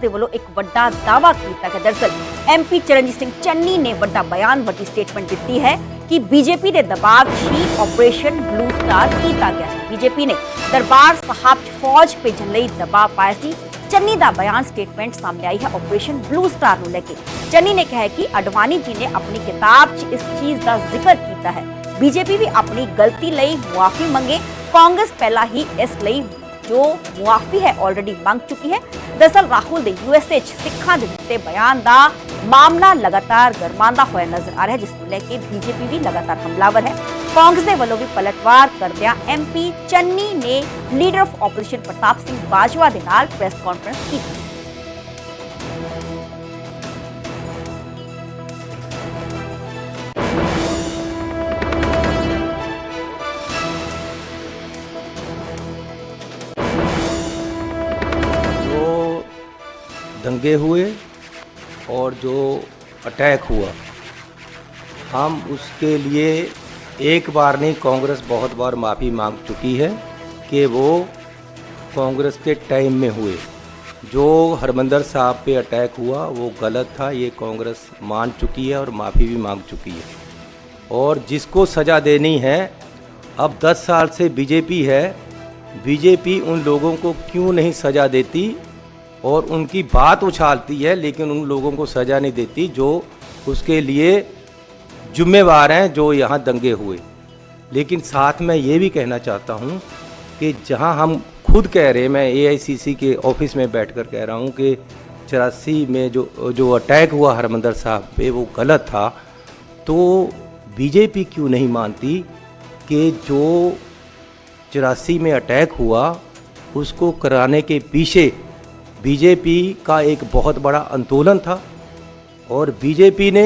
ਦੇ ਵੱਲੋਂ ਇੱਕ ਵੱਡਾ ਦਾਅਵਾ ਕੀਤਾ ਹੈ। ਦਰਅਸਲ MP ਚਰਨਜੀਤ ਸਿੰਘ ਚੰਨੀ ਨੇ ਵੱਡਾ ਬਿਆਨ ਵੱਡੀ ਸਟੇਟਮੈਂਟ ਦਿੱਤੀ ਹੈ ਕਿ ਬੀਜੇਪੀ ਦੇ ਦਬਾਅ 'ਚ ਹੀ ਆਪਰੇਸ਼ਨ ਬਲੂ ਸਟਾਰ ਕੀਤਾ ਗਿਆ ਸੀ। ਬੀਜੇਪੀ ਨੇ ਦਰਬਾਰ ਸਾਹਿਬ 'ਚ ਫੌਜ ਭੇਜਣ ਲਈ ਦਬਾਅ ਪਾਇਆ ਸੀ। ਚੰਨੀ ਦਾ ਬਿਆਨ ਸਟੇਟਮੈਂਟ ਸਾਹਮਣੇ ਆਈ ਹੈ ਆਪਰੇਸ਼ਨ ਬਲੂ ਸਟਾਰ ਨੂੰ ਲੈ ਕੇ। ਚੰਨੀ ਨੇ ਕਿਹਾ ਕਿ ਅਡਵਾਨੀ ਜੀ ਨੇ ਆਪਣੀ ਕਿਤਾਬ 'ਚ ਇਸ ਚੀਜ਼ ਦਾ ਜ਼ਿਕਰ ਕੀਤਾ ਹੈ। ਬੀਜੇਪੀ ਵੀ ਆਪਣੀ ਗਲਤੀ ਲਈ ਮੁਆਫੀ ਮੰਗੇ। ਕਾਂਗਰਸ ਪਹਿਲਾਂ ਹੀ ਇਸ ਲਈ जो मुआफी है ऑलरेडी मांग चुकी है। दरअसल राहुल दे USA सिखा दे दिते बयान का मामला लगातार गरमांदा होया नजर आ रहा है, जिसको लेके बीजेपी भी लगातार हमलावर है। कांग्रेस के वालों भी पलटवार करदिया MP चन्नी ने leader of opposition Pratap Singh Bajwa दे नाल प्रेस कॉन्फ्रेंस की। दंगे हुए और जो अटैक हुआ, हम उसके लिए एक बार नहीं कांग्रेस बहुत बार माफ़ी मांग चुकी है कि वो कांग्रेस के टाइम में हुए। जो हरमंदर साहब पे अटैक हुआ वो गलत था, ये कांग्रेस मान चुकी है और माफ़ी भी मांग चुकी है। और जिसको सज़ा देनी है, अब 10 साल से बीजेपी है, बीजेपी उन लोगों को क्यों नहीं सज़ा देती और उनकी बात उछालती है लेकिन उन लोगों को सज़ा नहीं देती जो उसके लिए जिम्मेवार हैं, जो यहाँ दंगे हुए। लेकिन साथ में ये भी कहना चाहता हूँ कि जहाँ हम खुद कह रहे हैं, मैं AICC के ऑफिस में बैठकर कह रहा हूँ कि 84 में जो अटैक हुआ हरमंदर साहब पे वो गलत था, तो बीजेपी क्यों नहीं मानती कि जो 84 में अटैक हुआ उसको कराने के पीछे बीजेपी का एक बहुत बड़ा आंदोलन था और बीजेपी ने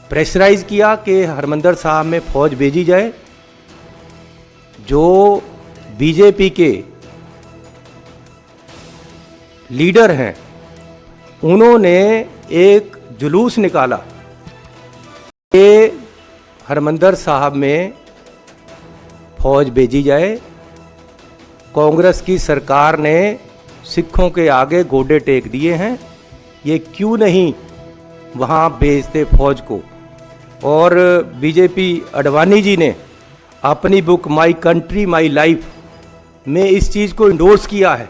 प्रेशराइज किया कि हरमंदर साहब में फ़ौज भेजी जाए। जो बीजेपी के लीडर हैं उन्होंने एक जुलूस निकाला कि हरमंदर साहब में फ़ौज भेजी जाए। कांग्रेस की सरकार ने सिखों के आगे गोडे टेक दिए हैं, ये क्यों नहीं वहाँ भेजते फौज को। और बीजेपी अडवाणी जी ने अपनी book my country my life में इस चीज़ को इंडोर्स किया है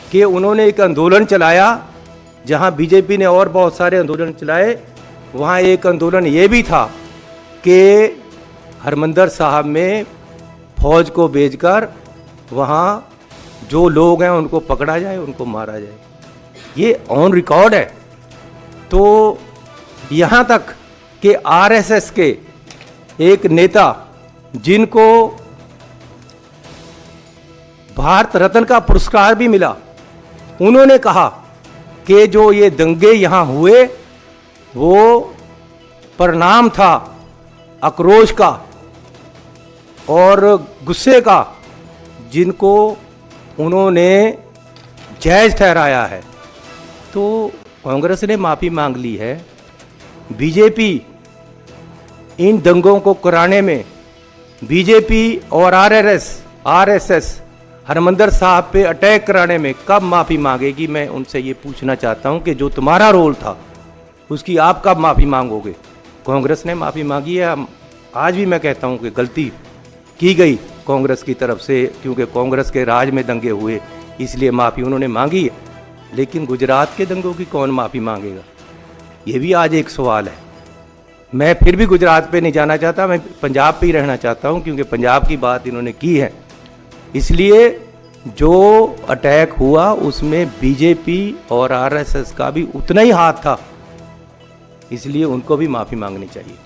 कि उन्होंने एक आंदोलन चलाया, जहाँ बीजेपी ने और बहुत सारे आंदोलन चलाए। वहाँ एक आंदोलन ये भी था कि हरमंदर साहब में फौज को भेजकर वहाँ जो लोग हैं उनको पकड़ा जाए, उनको मारा जाए। ये ऑन रिकॉर्ड है। तो यहाँ तक कि RSS के एक नेता जिनको भारत रत्न का पुरस्कार भी मिला, उन्होंने कहा कि जो ये दंगे यहाँ हुए वो परिणाम था आक्रोश का और गुस्से का, जिनको उन्होंने जायज़ ठहराया है। तो कांग्रेस ने माफ़ी मांग ली है। बीजेपी इन दंगों को कराने में, बीजेपी और RSS हरमंदर साहब पे अटैक कराने में कब माफ़ी मांगेगी? मैं उनसे ये पूछना चाहता हूँ कि जो तुम्हारा रोल था उसकी आप कब माफ़ी मांगोगे? कांग्रेस ने माफ़ी मांगी है। आज भी मैं कहता हूँ कि गलती की गई कांग्रेस की तरफ से, क्योंकि कांग्रेस के राज में दंगे हुए, इसलिए माफ़ी उन्होंने मांगी है। लेकिन गुजरात के दंगों की कौन माफ़ी मांगेगा? ये भी आज एक सवाल है। मैं फिर भी गुजरात पे नहीं जाना चाहता, मैं पंजाब पे ही रहना चाहता हूँ, क्योंकि पंजाब की बात इन्होंने की है। इसलिए जो अटैक हुआ उसमें बीजेपी और RSS का भी उतना ही हाथ था, इसलिए उनको भी माफ़ी मांगनी चाहिए।